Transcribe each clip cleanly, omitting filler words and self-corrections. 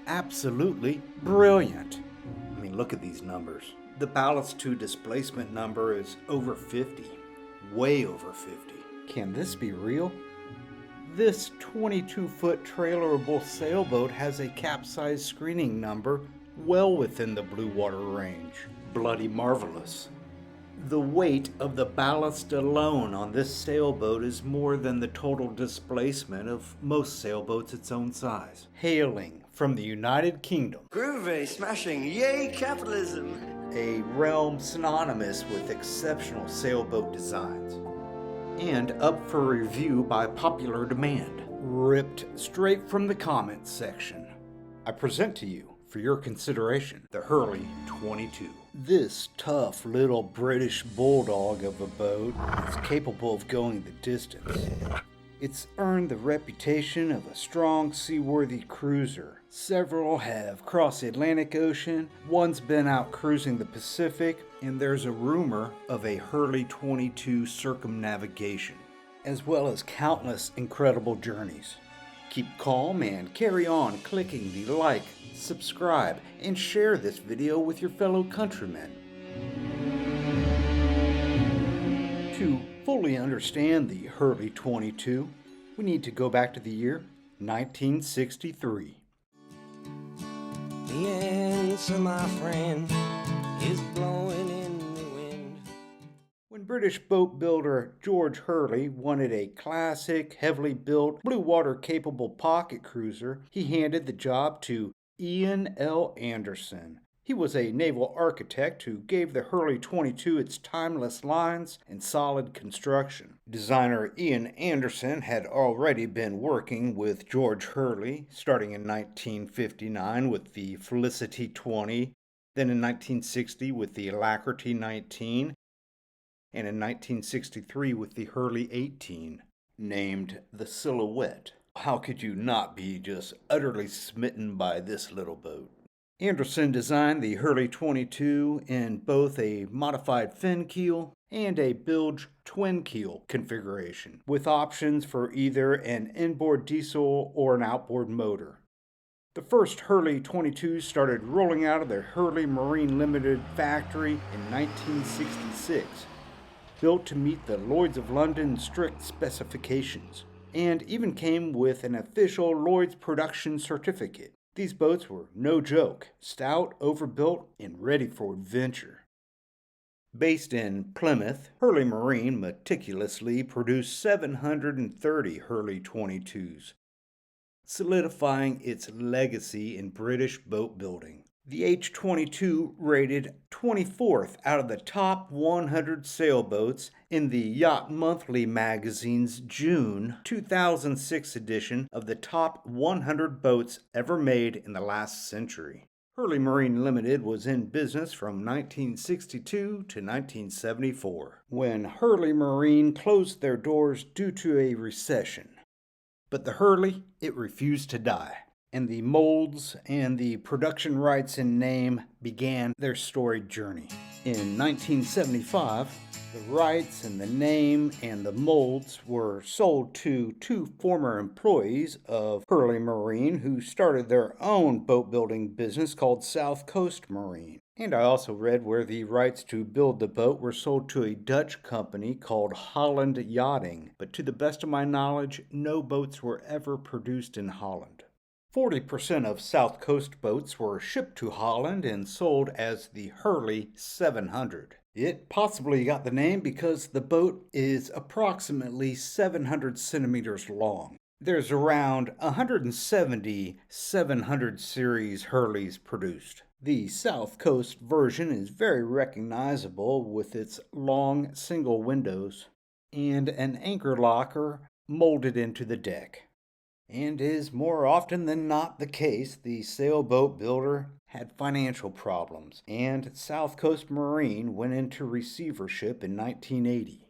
absolutely brilliant. I mean, look at these numbers. The ballast to displacement number is over 50, way over 50. Can this be real? This 22-foot trailerable sailboat has a capsize screening number well within the Bluewater range. Bloody marvelous. The weight of the ballast alone on this sailboat is more than the total displacement of most sailboats its own size. Hailing from the United Kingdom. Groovy, smashing, yay capitalism! A realm synonymous with exceptional sailboat designs. And up for review by popular demand. Ripped straight from the comments section. I present to you, for your consideration, the Hurley 22. This tough little British bulldog of a boat is capable of going the distance. It's earned the reputation of a strong, seaworthy cruiser. Several have crossed the Atlantic Ocean, one's been out cruising the Pacific, and there's a rumor of a Hurley 22 circumnavigation, as well as countless incredible journeys. Keep calm and carry on clicking the like, subscribe, and share this video with your fellow countrymen. To fully understand the Hurley 22, we need to go back to the year 1963. The answer, my friend, is blowing in the wind. When British boat builder George Hurley wanted a classic, heavily built, Bluewater capable pocket cruiser, he handed the job to Ian L. Anderson. He was a naval architect who gave the Hurley 22 its timeless lines and solid construction. Designer Ian Anderson had already been working with George Hurley, starting in 1959 with the Felicity 20, then in 1960 with the Alacrity 19, and in 1963 with the Hurley 18, named the Silhouette. How could you not be just utterly smitten by this little boat? Anderson designed the Hurley 22 in both a modified fin keel and a bilge twin keel configuration, with options for either an inboard diesel or an outboard motor. The first Hurley 22 started rolling out of the Hurley Marine Limited factory in 1966, built to meet the Lloyd's of London strict specifications, and even came with an official Lloyd's production certificate. These boats were no joke, stout, overbuilt, and ready for adventure. Based in Plymouth, Hurley Marine meticulously produced 730 Hurley 22s, solidifying its legacy in British boat building. The H-22 rated 24th out of the top 100 sailboats in the Yacht Monthly magazine's June 2006 edition of the top 100 boats ever made in the last century. Hurley Marine Limited was in business from 1962 to 1974, when Hurley Marine closed their doors due to a recession. But the Hurley, it refused to die, and the molds and the production rights in name began their storied journey. In 1975, the rights and the name and the molds were sold to two former employees of Hurley Marine who started their own boat building business called South Coast Marine. And I also read where the rights to build the boat were sold to a Dutch company called Holland Yachting, but to the best of my knowledge, no boats were ever produced in Holland. 40% of South Coast boats were shipped to Holland and sold as the Hurley 700. It possibly got the name because the boat is approximately 700 centimeters long. There's around 170 700 series Hurleys produced. The South Coast version is very recognizable with its long single windows and an anchor locker molded into the deck. And is more often than not the case, the sailboat builder had financial problems, and South Coast Marine went into receivership in 1980.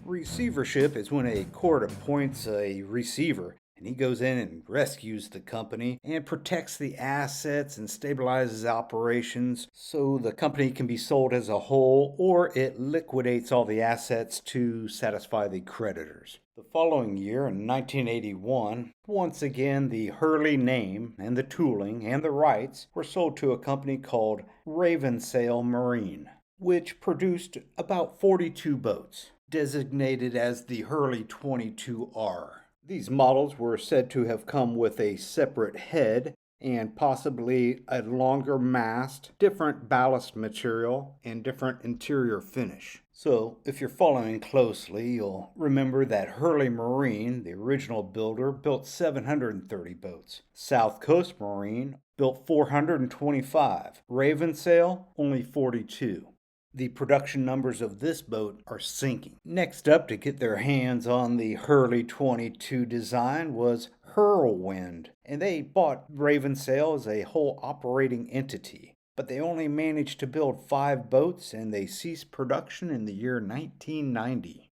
Receivership is when a court appoints a receiver, and he goes in and rescues the company and protects the assets and stabilizes operations so the company can be sold as a whole, or it liquidates all the assets to satisfy the creditors. The following year, in 1981, once again the Hurley name and the tooling and the rights were sold to a company called Ravensail Marine, which produced about 42 boats, designated as the Hurley 22R. These models were said to have come with a separate head and possibly a longer mast, different ballast material, and different interior finish. So, if you're following closely, you'll remember that Hurley Marine, the original builder, built 730 boats. South Coast Marine built 425. Ravensail, only 42. The production numbers of this boat are sinking. Next up to get their hands on the Hurley 22 design was Hurlwind, and they bought Ravensail as a whole operating entity. But they only managed to build 5 boats, and they ceased production in the year 1990.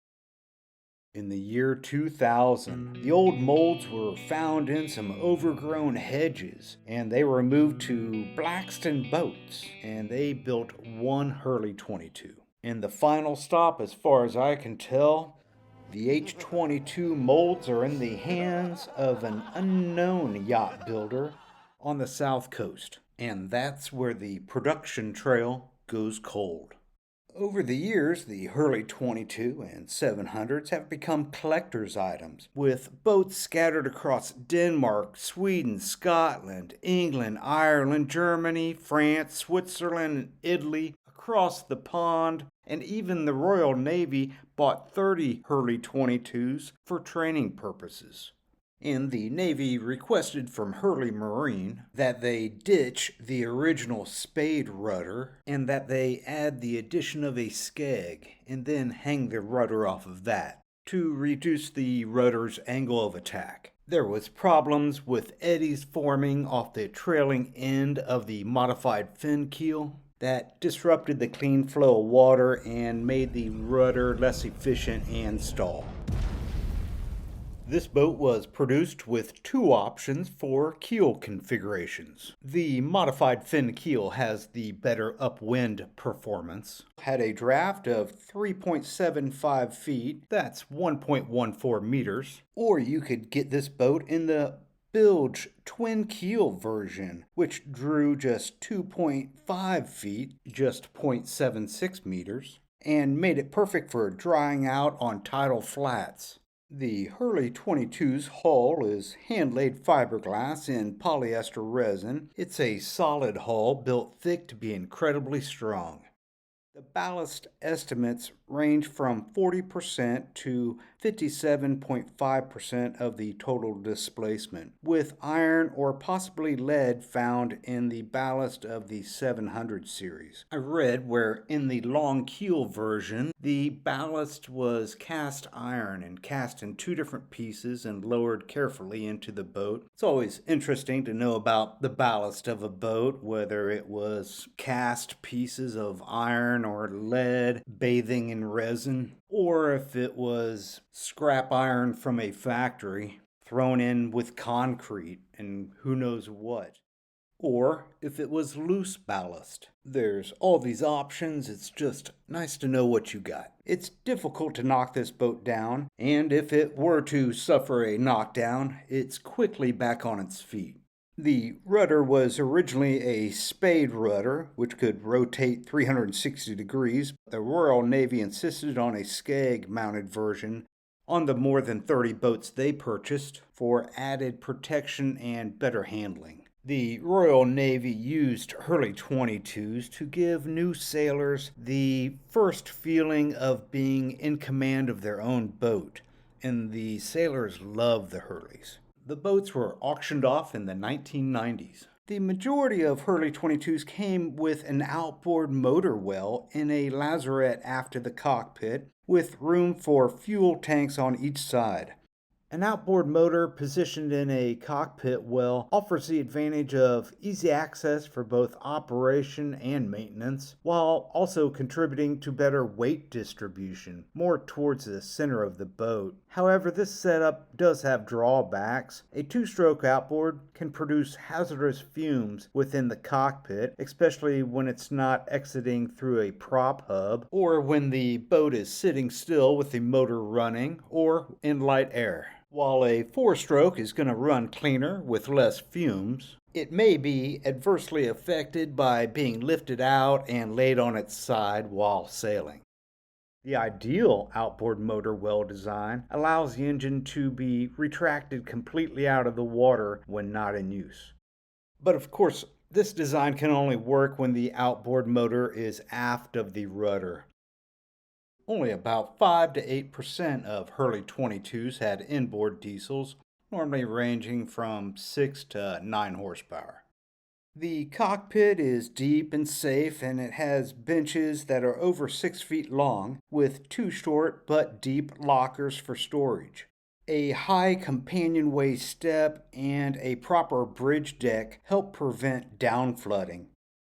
In the year 2000, the old molds were found in some overgrown hedges, and they were moved to Blackston Boats, and they built one Hurley 22. And the final stop, as far as I can tell, the H-22 molds are in the hands of an unknown yacht builder on the South Coast, and that's where the production trail goes cold. Over the years, the Hurley 22 and 700s have become collector's items, with boats scattered across Denmark, Sweden, Scotland, England, Ireland, Germany, France, Switzerland, and Italy, across the pond, and even the Royal Navy bought 30 Hurley 22s for training purposes. And the Navy requested from Hurley Marine that they ditch the original spade rudder and that they add the addition of a skeg and then hang the rudder off of that to reduce the rudder's angle of attack. There was problems with eddies forming off the trailing end of the modified fin keel that disrupted the clean flow of water and made the rudder less efficient and stall. This boat was produced with 2 options for keel configurations. The modified fin keel has the better upwind performance, had a draft of 3.75 feet, that's 1.14 meters, or you could get this boat in the bilge twin keel version, which drew just 2.5 feet, just 0.76 meters, and made it perfect for drying out on tidal flats. The Hurley 22's hull is hand-laid fiberglass in polyester resin. It's a solid hull built thick to be incredibly strong. The ballast estimates range from 40% to 57.5% of the total displacement, with iron or possibly lead found in the ballast of the 700 series. I read where in the long keel version, the ballast was cast iron and cast in 2 different pieces and lowered carefully into the boat. It's always interesting to know about the ballast of a boat, whether it was cast pieces of iron or lead bathing in resin, or if it was scrap iron from a factory thrown in with concrete and who knows what, or if it was loose ballast. There's all these options. It's just nice to know what you got. It's difficult to knock this boat down, and if it were to suffer a knockdown, it's quickly back on its feet. The rudder was originally a spade rudder, which could rotate 360 degrees. The Royal Navy insisted on a skeg-mounted version on the more than 30 boats they purchased for added protection and better handling. The Royal Navy used Hurley 22s to give new sailors the first feeling of being in command of their own boat, and the sailors loved the Hurleys. The boats were auctioned off in the 1990s. The majority of Hurley 22s came with an outboard motor well in a lazarette aft the cockpit with room for fuel tanks on each side. An outboard motor positioned in a cockpit well offers the advantage of easy access for both operation and maintenance, while also contributing to better weight distribution, more towards the center of the boat. However, this setup does have drawbacks. A two-stroke outboard can produce hazardous fumes within the cockpit, especially when it's not exiting through a prop hub, or when the boat is sitting still with the motor running, or in light air. While a four-stroke is going to run cleaner with less fumes, it may be adversely affected by being lifted out and laid on its side while sailing. The ideal outboard motor well design allows the engine to be retracted completely out of the water when not in use. But of course, this design can only work when the outboard motor is aft of the rudder. Only about 5 to 8% of Hurley 22s had inboard diesels, normally ranging from 6 to 9 horsepower. The cockpit is deep and safe, and it has benches that are over 6 feet long with 2 short but deep lockers for storage. A high companionway step and a proper bridge deck help prevent downflooding.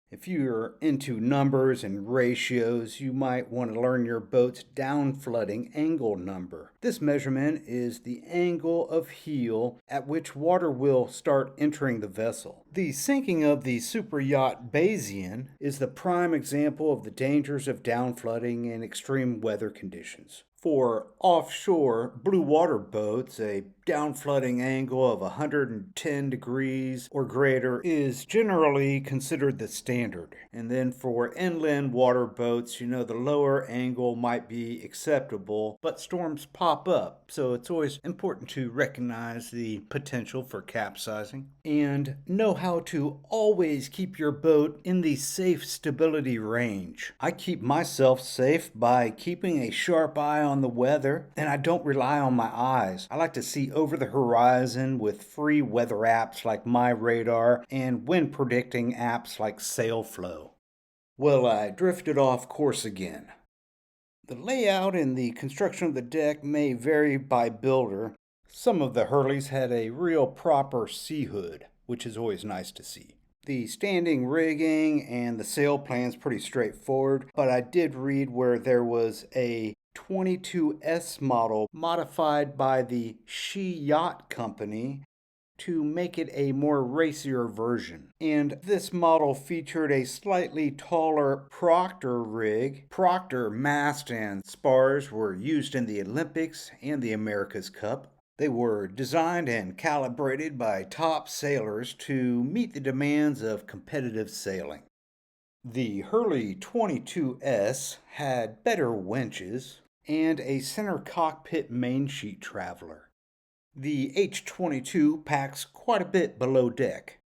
If you're into numbers and ratios, you might want to learn your boat's downflooding angle number. This measurement is the angle of heel at which water will start entering the vessel. The sinking of the super yacht Bayesian is the prime example of the dangers of downflooding in extreme weather conditions. For offshore Bluewater boats, a downflooding angle of 110 degrees or greater is generally considered the standard. And then for inland water boats, the lower angle might be acceptable, but storms pop up, so it's always important to recognize the potential for capsizing and know how to always keep your boat in the safe stability range. I keep myself safe by keeping a sharp eye on the weather, and I don't rely on my eyes. I like to see over the horizon with free weather apps like My Radar and wind predicting apps like SailFlow. Well, I drifted off course again. The layout and the construction of the deck may vary by builder. Some of the Hurleys had a real proper sea hood, which is always nice to see. The standing rigging and the sail plan's pretty straightforward, but I did read where there was a 22S model modified by the She Yacht Company to make it a more racier version. And this model featured a slightly taller Proctor rig. Proctor mast and spars were used in the Olympics and the America's Cup. They were designed and calibrated by top sailors to meet the demands of competitive sailing. The Hurley 22S had better winches and a center cockpit mainsheet traveler. The H22 packs quite a bit below deck.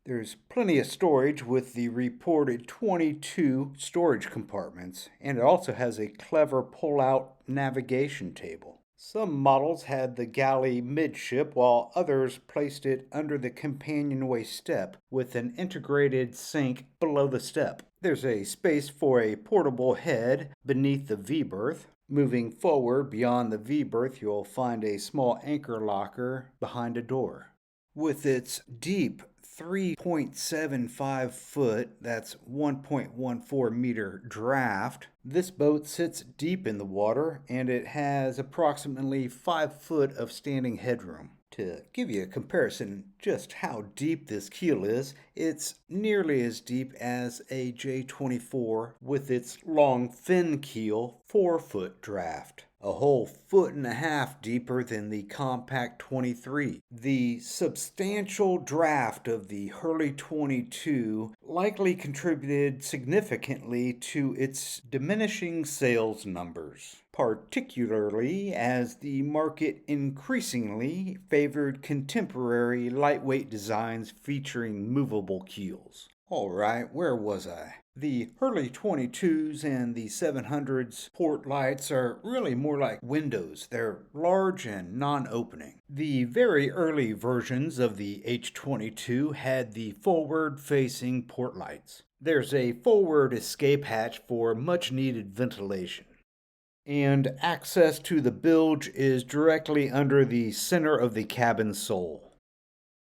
There's plenty of storage with the reported 22 storage compartments, and it also has a clever pull-out navigation table. Some models had the galley midship, while others placed it under the companionway step with an integrated sink below the step. There's a space for a portable head beneath the V-berth. Moving forward beyond the V-berth, you'll find a small anchor locker behind a door. With its deep 3.75 foot, that's 1.14 meter draft, this boat sits deep in the water, and it has approximately 5 foot of standing headroom. To give you a comparison just how deep this keel is, it's nearly as deep as a J24 with its long fin keel 4-foot draft. A whole 1.5 feet deeper than the Com-Pac 23. The substantial draft of the Hurley 22 likely contributed significantly to its diminishing sales numbers, particularly as the market increasingly favored contemporary lightweight designs featuring movable keels. Alright, where was I? The Hurley 22s and the 700s port lights are really more like windows. They're large and non-opening. The very early versions of the H22 had the forward-facing port lights. There's a forward escape hatch for much-needed ventilation. and access to the bilge is directly under the center of the cabin sole.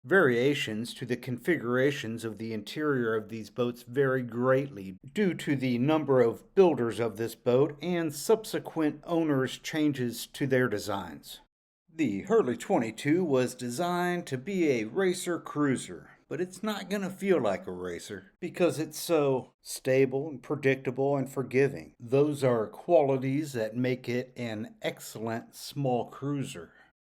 Variations to the configurations of the interior of these boats vary greatly due to the number of builders of this boat and subsequent owners' changes to their designs. The Hurley 22 was designed to be a racer cruiser, but it's not going to feel like a racer because it's so stable and predictable and forgiving. Those are qualities that make it an excellent small cruiser.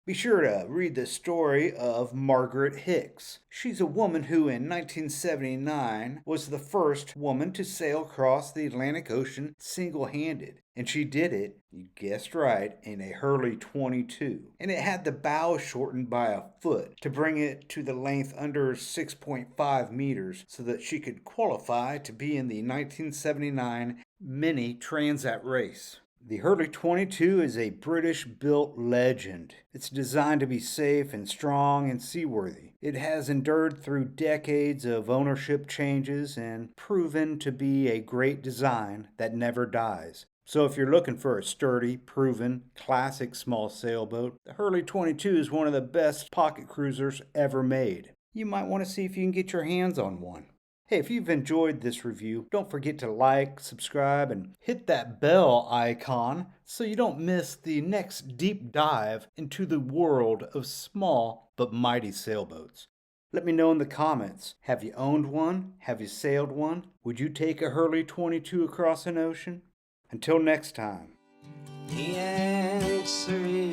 Be sure to read the story of Margaret Hicks. She's a woman who in 1979 was the first woman to sail across the Atlantic Ocean single-handed. And she did it, you guessed right, in a Hurley 22. And it had the bow shortened by a foot to bring it to the length under 6.5 meters so that she could qualify to be in the 1979 Mini Transat race. The Hurley 22 is a British-built legend. It's designed to be safe and strong and seaworthy. It has endured through decades of ownership changes and proven to be a great design that never dies. So if you're looking for a sturdy, proven, classic small sailboat, the Hurley 22 is one of the best pocket cruisers ever made. You might want to see if you can get your hands on one. Hey, if you've enjoyed this review, don't forget to like, subscribe, and hit that bell icon so you don't miss the next deep dive into the world of small but mighty sailboats. Let me know in the comments, have you owned one? Have you sailed one? Would you take a Hurley 22 across an ocean? Until next time. The answer is